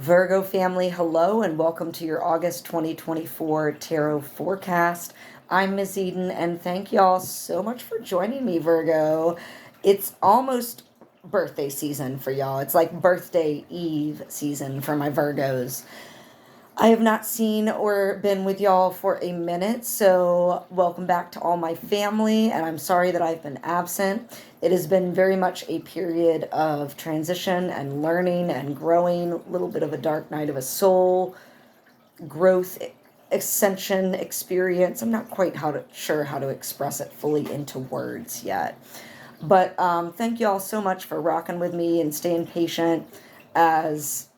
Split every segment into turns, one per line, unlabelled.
Virgo family, hello and welcome to your August 2024 tarot forecast. I'm Ms. Eden and thank y'all so much for joining me, Virgo. It's almost birthday season for y'all. It's like birthday eve season for my Virgos. I have not seen or been with y'all for a minute, so welcome back to all my family, and I'm sorry that I've been absent. It has been very much a period of transition and learning and growing, a little bit of a dark night of a soul, growth, ascension experience. I'm not quite sure how to express it fully into words yet. But thank you all so much for rocking with me and staying patient as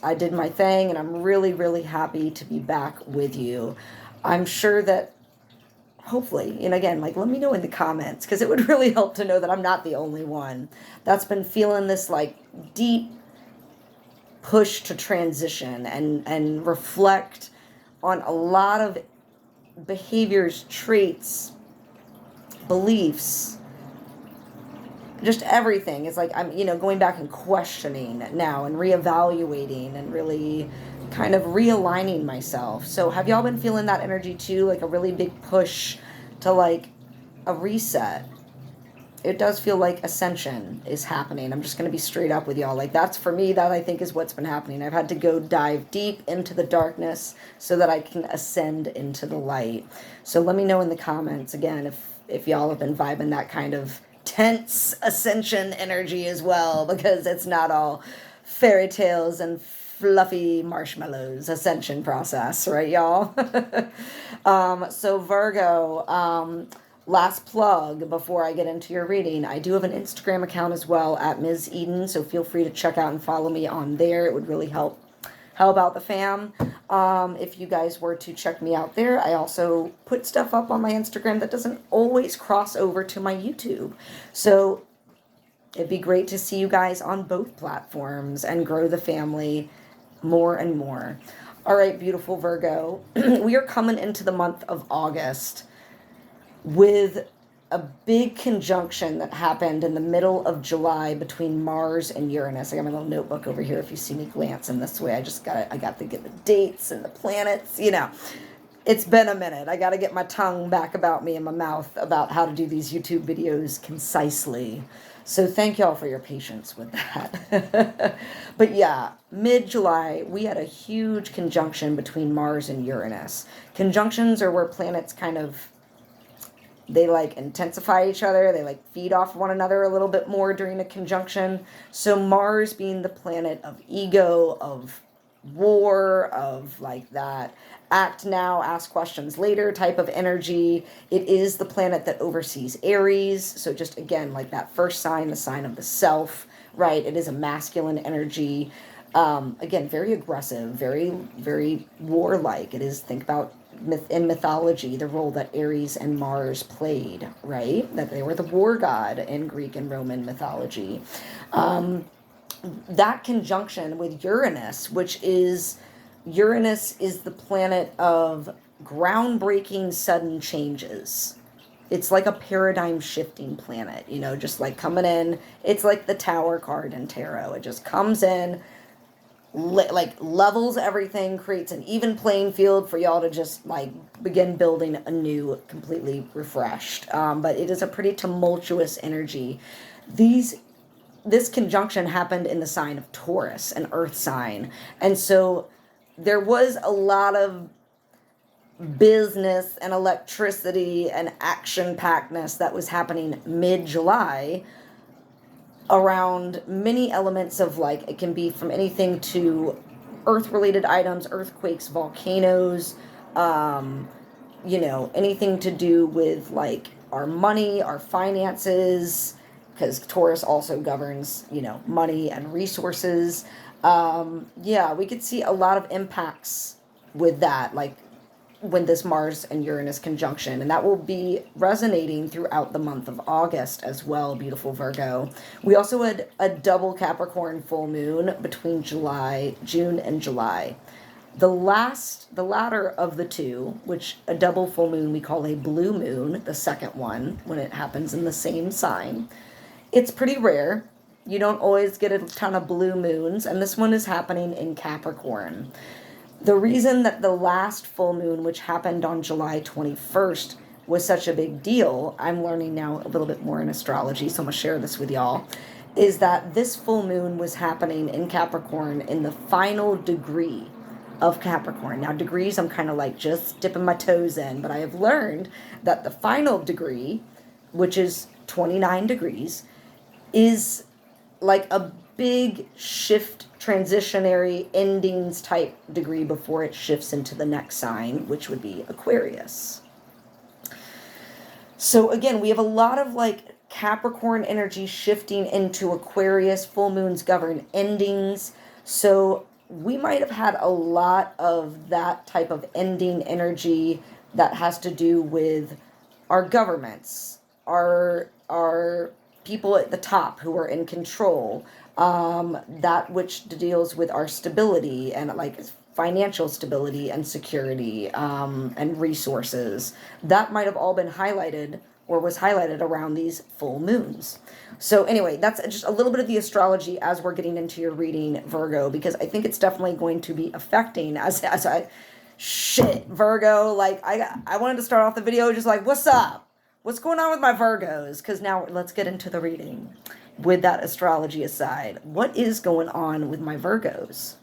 I did my thing, and I'm really, really happy to be back with you. I'm sure that hopefully, and again, like, let me know in the comments, because it would really help to know that I'm not the only one that's been feeling this like deep push to transition and reflect on a lot of behaviors, traits, beliefs, just everything. It's like I'm, going back and questioning now and reevaluating and really kind of realigning myself. So have y'all been feeling that energy too? Like a really big push to like a reset. It does feel like ascension is happening. I'm just going to be straight up with y'all. Like that's for me, that I think is what's been happening. I've had to go dive deep into the darkness so that I can ascend into the light. So let me know in the comments again if y'all have been vibing that kind of tense ascension energy as well, because it's not all fairy tales and fluffy marshmallows ascension process, right, y'all? So Virgo, last plug before I get into your reading, I do have an Instagram account as well at Ms. Eden, so feel free to check out and follow me on there. It would really help out the fam. If you guys were to check me out there, I also put stuff up on my Instagram that doesn't always cross over to my YouTube. So it'd be great to see you guys on both platforms and grow the family more and more. All right, beautiful Virgo. We are coming into the month of August with a big conjunction that happened in the middle of July between Mars and Uranus. I got my little notebook over here if you see me glancing this way. I got to get the dates and the planets, It's been a minute. I got to get my tongue back about me and my mouth about how to do these YouTube videos concisely. So thank y'all for your patience with that. But yeah, mid-July, we had a huge conjunction between Mars and Uranus. Conjunctions are where planets kind of they like intensify each other. They like feed off one another a little bit more during a conjunction. So Mars being the planet of ego, of war, of like that act now, ask questions later type of energy. It is the planet that oversees Aries. So just again, like that first sign, the sign of the self, right? It is a masculine energy. Again, very aggressive, very, very warlike. It is, think about in mythology, the role that Aries and Mars played, right? That they were the war god in Greek and Roman mythology. That conjunction with Uranus, Uranus is the planet of groundbreaking sudden changes. It's like a paradigm shifting planet, just like coming in. It's like the Tower card in tarot. It just comes in, like levels everything, creates an even playing field for y'all to just like begin building anew, completely refreshed. But it is a pretty tumultuous energy. This conjunction happened in the sign of Taurus, an earth sign, and so there was a lot of business and electricity and action packedness that was happening mid-July around many elements of, like, it can be from anything to earth-related items, earthquakes, volcanoes, anything to do with, like, our money, our finances, because Taurus also governs, money and resources. We could see a lot of impacts with that, like, when this Mars and Uranus conjunction, and that will be resonating throughout the month of August as well, beautiful Virgo. We also had a double Capricorn full moon between June and July. The latter of the two, which a double full moon we call a blue moon, the second one, when it happens in the same sign. It's pretty rare. You don't always get a ton of blue moons, and this one is happening in Capricorn. The reason that the last full moon, which happened on July 21st, was such a big deal, I'm learning now a little bit more in astrology, so I'm going to share this with y'all, is that this full moon was happening in Capricorn in the final degree of Capricorn. Now, degrees, I'm kind of like just dipping my toes in, but I have learned that the final degree, which is 29 degrees, is like a big shift, transitionary endings type degree before it shifts into the next sign, which would be Aquarius. So again, we have a lot of like Capricorn energy shifting into Aquarius. Full moons govern endings. So we might have had a lot of that type of ending energy that has to do with our governments, our people at the top who are in control, that which deals with our stability and like financial stability and security, and resources. That might have all been highlighted or was highlighted around these full moons. So anyway, that's just a little bit of the astrology as we're getting into your reading, Virgo, because I think it's definitely going to be affecting Virgo. Like I wanted to start off the video just like, what's up? What's going on with my Virgos? Because now let's get into the reading. With that astrology aside, what is going on with my Virgos?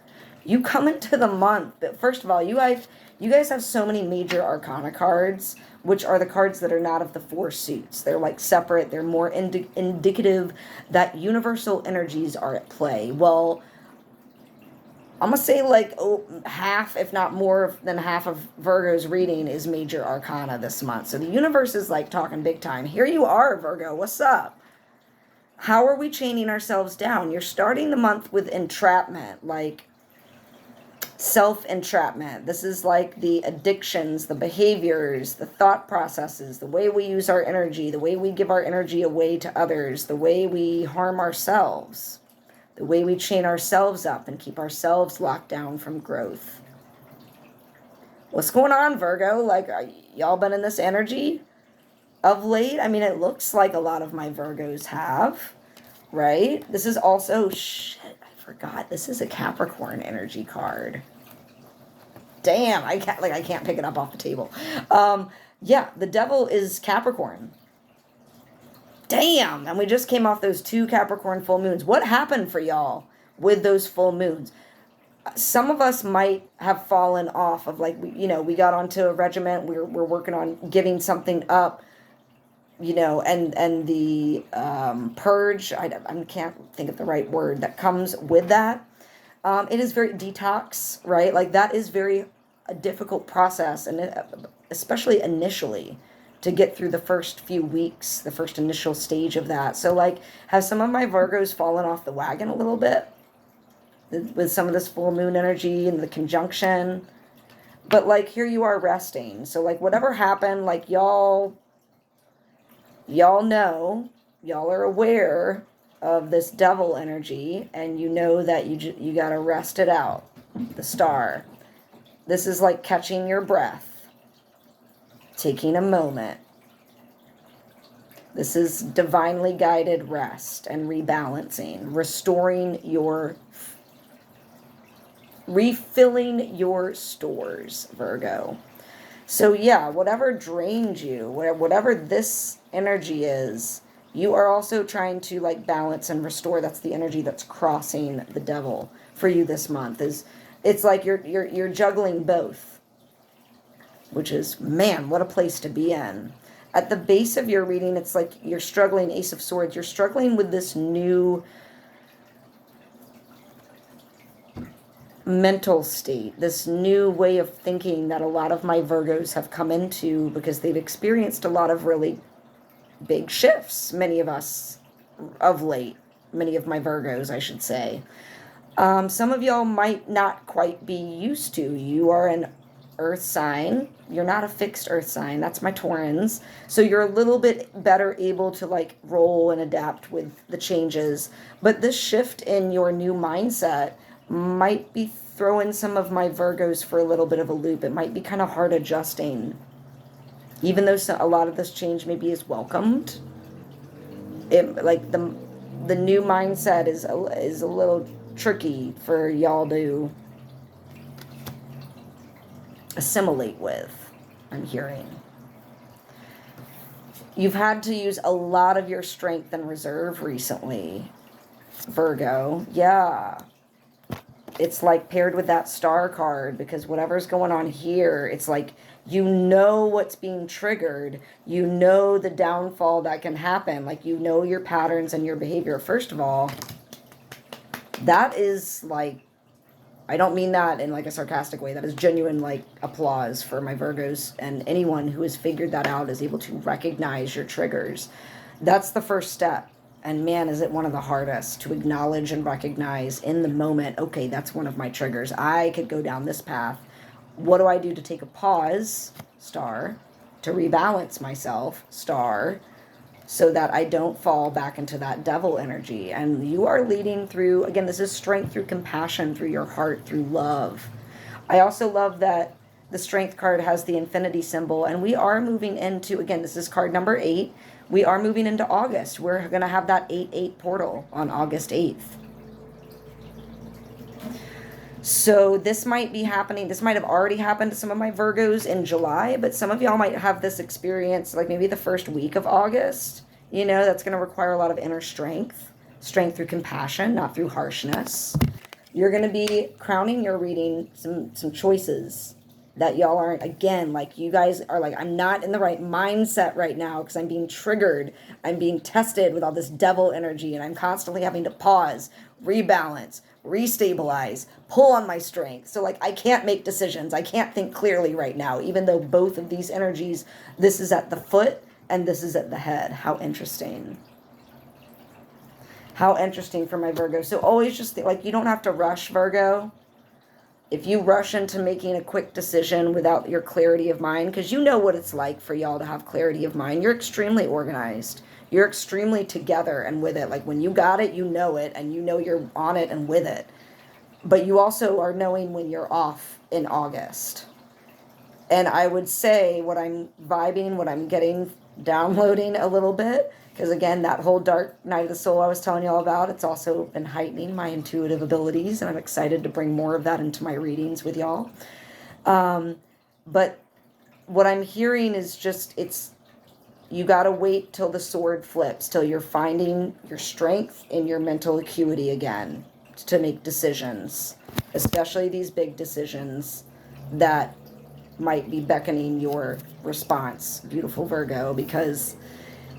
You come into the month, but first of all, you guys have so many major arcana cards, which are the cards that are not of the four suits. They're like separate. They're more indicative that universal energies are at play. Well, I'm going to say like half, if not more than half of Virgo's reading is major arcana this month. So the universe is like talking big time. Here you are, Virgo. What's up? How are we chaining ourselves down? You're starting the month with entrapment, like self-entrapment. This is like the addictions, the behaviors, the thought processes, the way we use our energy, the way we give our energy away to others, the way we harm ourselves, the way we chain ourselves up and keep ourselves locked down from growth. What's going on, Virgo? Like, y'all been in this energy of late? I mean, it looks like a lot of my Virgos have, right? This is also, forgot, this is a Capricorn energy card. Damn, I can't pick it up off the table. Yeah, the devil is Capricorn. Damn, and we just came off those 2 Capricorn full moons. What happened for y'all with those full moons? Some of us might have fallen off of like, we got onto a regiment. We're working on giving something up, and the purge, I can't think of the right word that comes with that. It is very detox, right? Like that is a difficult process, and especially initially to get through the first few weeks, the first initial stage of that. So like, have some of my Virgos fallen off the wagon a little bit with some of this full moon energy and the conjunction? But like, here you are resting. So like, whatever happened, like y'all know, y'all are aware of this devil energy, and you know that you got to rest it out. The star. This is like catching your breath, taking a moment. This is divinely guided rest and rebalancing, refilling your stores, Virgo. So yeah, whatever drains you, whatever this energy is, you are also trying to like balance and restore. That's the energy that's crossing the devil for you this month. It's like you're juggling both, which is, man, what a place to be in. At the base of your reading, it's like you're struggling, Ace of Swords, you're struggling with this new mental state, this new way of thinking that a lot of my Virgos have come into because they've experienced a lot of really big shifts, many of us of late, many of my Virgos, I should say. Some of y'all might not quite be used to. You are an earth sign. You're not a fixed earth sign. That's my Taurans. So you're a little bit better able to like roll and adapt with the changes. But this shift in your new mindset might be throwing some of my Virgos for a little bit of a loop. It might be kind of hard adjusting. Even though a lot of this change maybe is welcomed, the new mindset is a little tricky for y'all to assimilate with, I'm hearing. You've had to use a lot of your strength and reserve recently, Virgo. Yeah. It's like paired with that star card, because whatever's going on here, it's like you know what's being triggered. You know the downfall that can happen. Like, you know your patterns and your behavior. First of all, that is like, I don't mean that in like a sarcastic way. That is genuine, like, applause for my Virgos, and anyone who has figured that out is able to recognize your triggers. That's the first step. And man, is it one of the hardest to acknowledge and recognize in the moment, okay, that's one of my triggers. I could go down this path. What do I do to take a pause, star, to rebalance myself, star, so that I don't fall back into that devil energy? And you are leading through, again, this is strength through compassion, through your heart, through love. I also love that the strength card has the infinity symbol, and we are moving into, again, this is card number 8. We are moving into August. We're going to have that 8-8 portal on August 8th. So this might be happening. This might have already happened to some of my Virgos in July, but some of y'all might have this experience like maybe the first week of August. You know, that's going to require a lot of inner strength. Strength through compassion, not through harshness. You're going to be crowning your reading some choices that y'all aren't, again, like you guys are like, I'm not in the right mindset right now because I'm being triggered. I'm being tested with all this devil energy, and I'm constantly having to pause, rebalance, restabilize, pull on my strength. So like, I can't make decisions. I can't think clearly right now, even though both of these energies, this is at the foot and this is at the head. How interesting. How interesting for my Virgo. So always just think, like, you don't have to rush, Virgo. If you rush into making a quick decision without your clarity of mind, because you know what it's like for y'all to have clarity of mind. You're extremely organized. You're extremely together and with it. Like, when you got it, you know it, and you know you're on it and with it. But you also are knowing when you're off in August. And I would say what I'm vibing, what I'm getting, downloading a little bit, because again, that whole dark night of the soul I was telling you all about, it's also been heightening my intuitive abilities, and I'm excited to bring more of that into my readings with y'all. But what I'm hearing is just, you got to wait till the sword flips, till you're finding your strength in your mental acuity again to make decisions, especially these big decisions that might be beckoning your response, beautiful Virgo, because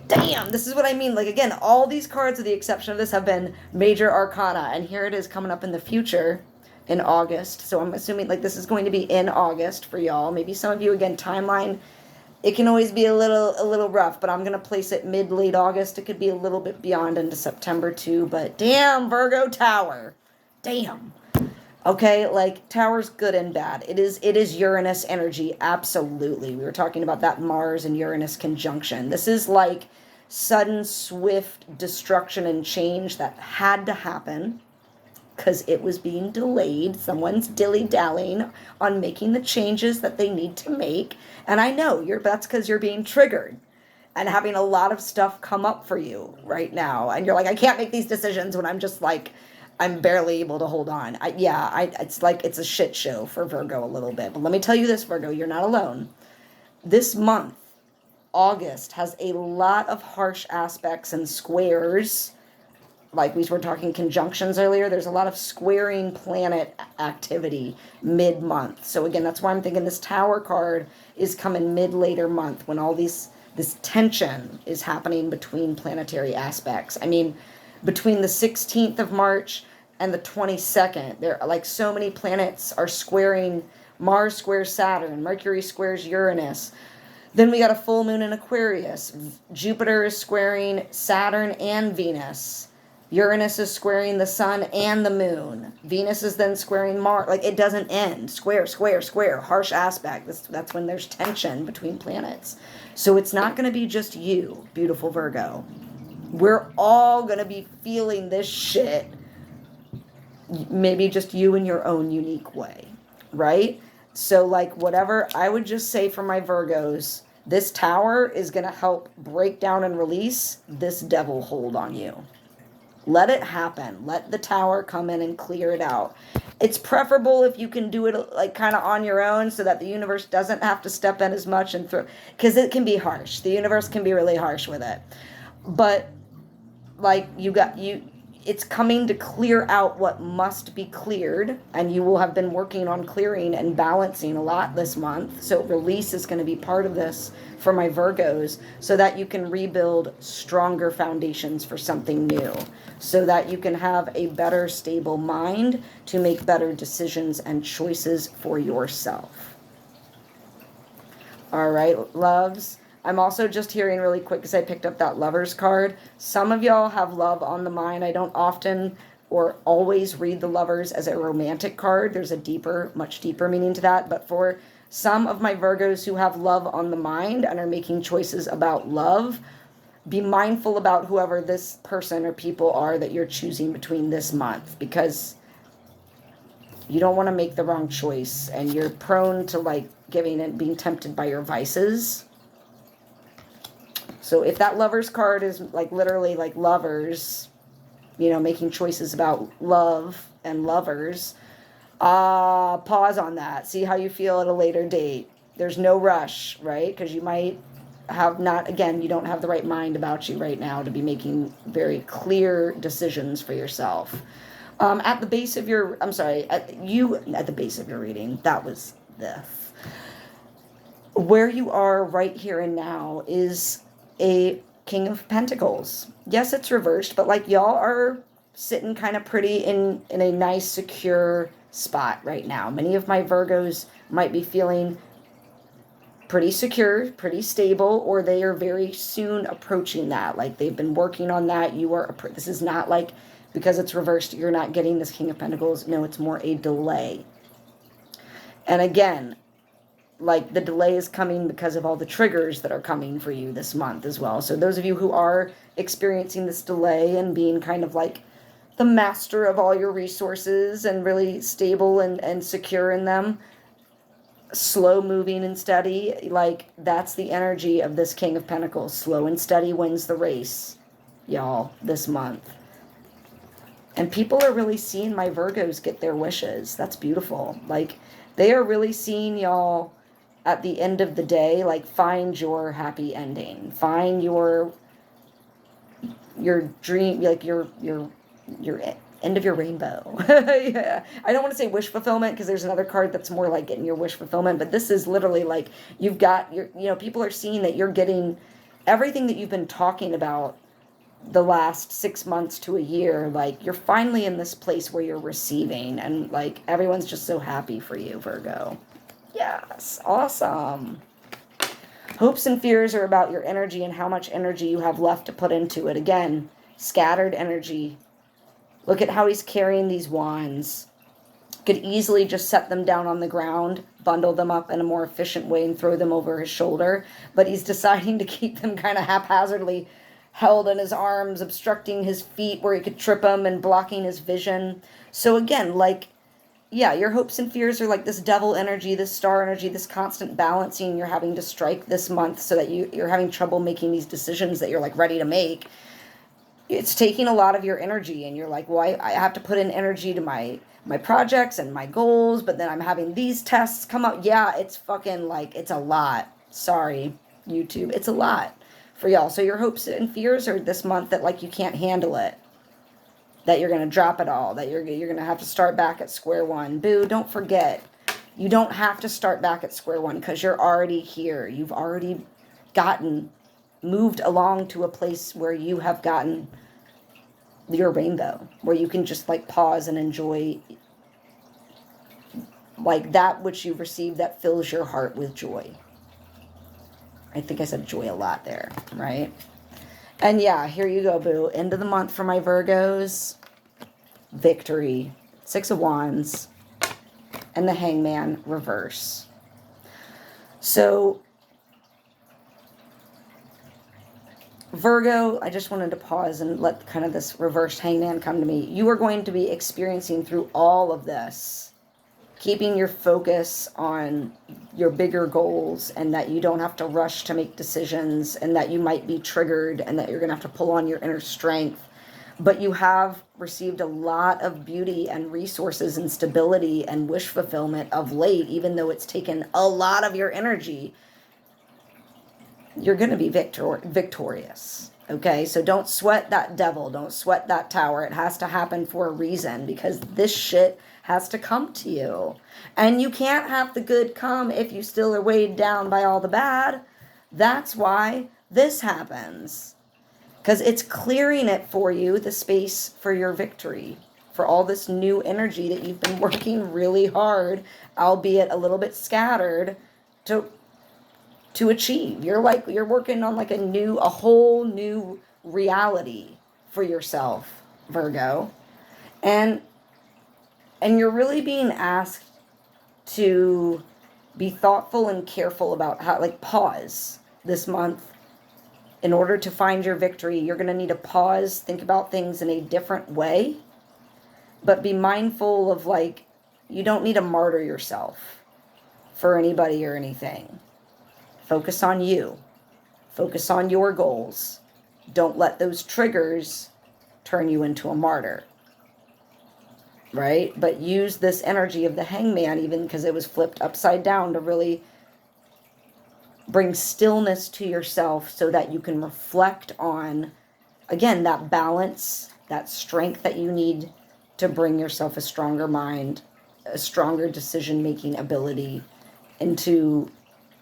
damn, this is what I mean. Like, again, all these cards, with the exception of this, have been major arcana, and here it is coming up in the future in August. So I'm assuming like this is going to be in August for y'all. Maybe some of you, again, timeline, it can always be a little rough, but I'm going to place it late August. It could be a little bit beyond into September too, but damn, Virgo Tower. Damn. Okay, like, Tower's good and bad. It is Uranus energy, absolutely. We were talking about that Mars and Uranus conjunction. This is like sudden, swift destruction and change that had to happen because it was being delayed. Someone's dilly-dallying on making the changes that they need to make. And I know that's because you're being triggered and having a lot of stuff come up for you right now. And you're like, I can't make these decisions when I'm just like, I'm barely able to hold on. It's like it's a shit show for Virgo a little bit. But let me tell you this, Virgo, you're not alone. This month, August, has a lot of harsh aspects and squares. Like we were talking conjunctions earlier, there's a lot of squaring planet activity mid-month. So again, that's why I'm thinking this Tower card is coming later month when all this tension is happening between planetary aspects. I mean, between the 16th of March and the 22nd, there are like so many planets are squaring. Mars squares Saturn, Mercury squares Uranus. Then we got a full moon in Aquarius. Jupiter is squaring Saturn and Venus. Uranus is squaring the sun and the moon. Venus is then squaring Mars. Like, it doesn't end. Square, square, square. Harsh aspect. That's when there's tension between planets. So it's not going to be just you, beautiful Virgo. We're all going to be feeling this shit. Maybe just you in your own unique way, right? So like, whatever, I would just say for my Virgos, this Tower is going to help break down and release this devil hold on you. Let it happen. Let the tower come in and clear it out. It's preferable if you can do it like kind of on your own so that the universe doesn't have to step in as much and throw, because it can be harsh. The universe can be really harsh with it. But like it's coming to clear out what must be cleared, and you will have been working on clearing and balancing a lot this month. So release is going to be part of this for my Virgos, so that you can rebuild stronger foundations for something new, so that you can have a better stable mind to make better decisions and choices for yourself. All right, loves. I'm also just hearing really quick, because I picked up that Lovers card. Some of y'all have love on the mind. I don't often or always read the Lovers as a romantic card. There's a deeper, much deeper meaning to that. But for some of my Virgos who have love on the mind and are making choices about love, be mindful about whoever this person or people are that you're choosing between this month, because you don't want to make the wrong choice, and you're prone to like giving and being tempted by your vices. So if that Lovers card is like literally like lovers, you know, making choices about love and lovers, pause on that. See how you feel at a later date. There's no rush, right? Because you might have not, again, you don't have the right mind about you right now to be making very clear decisions for yourself. At the base of your, at the base of your reading, that was this. Where you are right here and now is a King of Pentacles. Yes, it's reversed, but like y'all are sitting kind of pretty in a nice, secure spot right now. Many of my Virgos might be feeling pretty secure, pretty stable, or they are very soon approaching that. Like they've been working on that. This is not like, because it's reversed, you're not getting this King of Pentacles. No, it's more a delay. And again, like the delay is coming because of all the triggers that are coming for you this month as well. So those of you who are experiencing this delay and being kind of like the master of all your resources and really stable and secure in them, slow moving and steady, like that's the energy of this King of Pentacles. Slow and steady wins the race, y'all, this month. And people are really seeing my Virgos get their wishes. That's beautiful. Like they are really seeing y'all at the end of the day, like find your happy ending, find your dream, like your end of your rainbow. Yeah. I don't want to say wish fulfillment, because there's another card that's more like getting your wish fulfillment, but this is literally like you've got your, you know, people are seeing that you're getting everything that you've been talking about the last 6 months to a year. Like you're finally in this place where you're receiving, and like everyone's just so happy for you, Virgo. Yes, awesome. Hopes and fears are about your energy and how much energy you have left to put into it. Again, scattered energy. Look at how he's carrying these wands. Could easily just set them down on the ground, bundle them up in a more efficient way and throw them over his shoulder. But he's deciding to keep them kind of haphazardly held in his arms, obstructing his feet where he could trip them and blocking his vision. So again, like, yeah, your hopes and fears are like this devil energy, this star energy, this constant balancing you're having to strike this month, so that you're having trouble making these decisions that you're like ready to make. It's taking a lot of your energy, and you're like, well, I have to put in energy to my projects and my goals, but then I'm having these tests come up. Yeah, it's fucking like, it's a lot. Sorry, YouTube. It's a lot for y'all. So your hopes and fears are this month that like you can't handle it, that you're going to drop it all, that you're going to have to start back at square one. Boo, don't forget. You don't have to start back at square one, because you're already here. You've already moved along to a place where you have gotten your rainbow, where you can just like pause and enjoy like that which you've received that fills your heart with joy. I think I said joy a lot there, right? And yeah, here you go, boo. End of the month for my Virgos. Victory. 6 of Wands. And the Hangman reverse. So, Virgo, I just wanted to pause and let kind of this reversed Hangman come to me. You are going to be experiencing through all of this, keeping your focus on your bigger goals, and that you don't have to rush to make decisions, and that you might be triggered, and that you're going to have to pull on your inner strength. But you have received a lot of beauty and resources and stability and wish fulfillment of late, even though it's taken a lot of your energy. You're going to be victorious. Okay, so don't sweat that devil. Don't sweat that tower. It has to happen for a reason, because this shit has to come to you. And you can't have the good come if you still are weighed down by all the bad. That's why this happens. Because it's clearing it for you, the space for your victory, for all this new energy that you've been working really hard, albeit a little bit scattered, to achieve. You're working on like a whole new reality for yourself, Virgo. And you're really being asked to be thoughtful and careful about how, like, pause this month. In order to find your victory, you're going to need to pause, think about things in a different way, but be mindful of, like, you don't need to martyr yourself for anybody or anything. Focus on you. Focus on your goals. Don't let those triggers turn you into a martyr. Right? But use this energy of the hangman, even because it was flipped upside down, to really bring stillness to yourself so that you can reflect on, again, that balance, that strength that you need to bring yourself a stronger mind, a stronger decision-making ability, into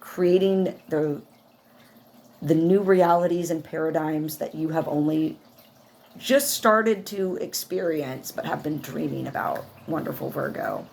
creating the new realities and paradigms that you have only just started to experience but have been dreaming about. Wonderful Virgo.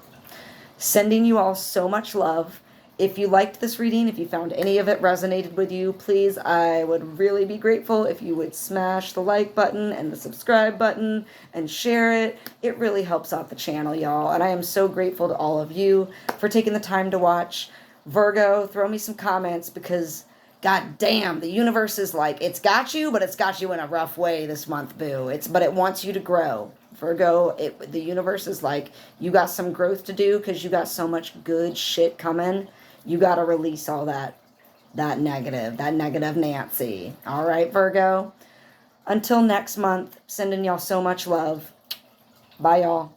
Sending you all so much love. If you liked this reading, if you found any of it resonated with you, please, I would really be grateful if you would smash the like button and the subscribe button and share it. It really helps out the channel, y'all. And I am so grateful to all of you for taking the time to watch. Virgo, throw me some comments, because god damn, the universe is like, it's got you, but it's got you in a rough way this month, boo. But it wants you to grow. Virgo, the universe is like, you got some growth to do because you got so much good shit coming. You got to release all that negative Nancy. All right, Virgo. Until next month, sending y'all so much love. Bye, y'all.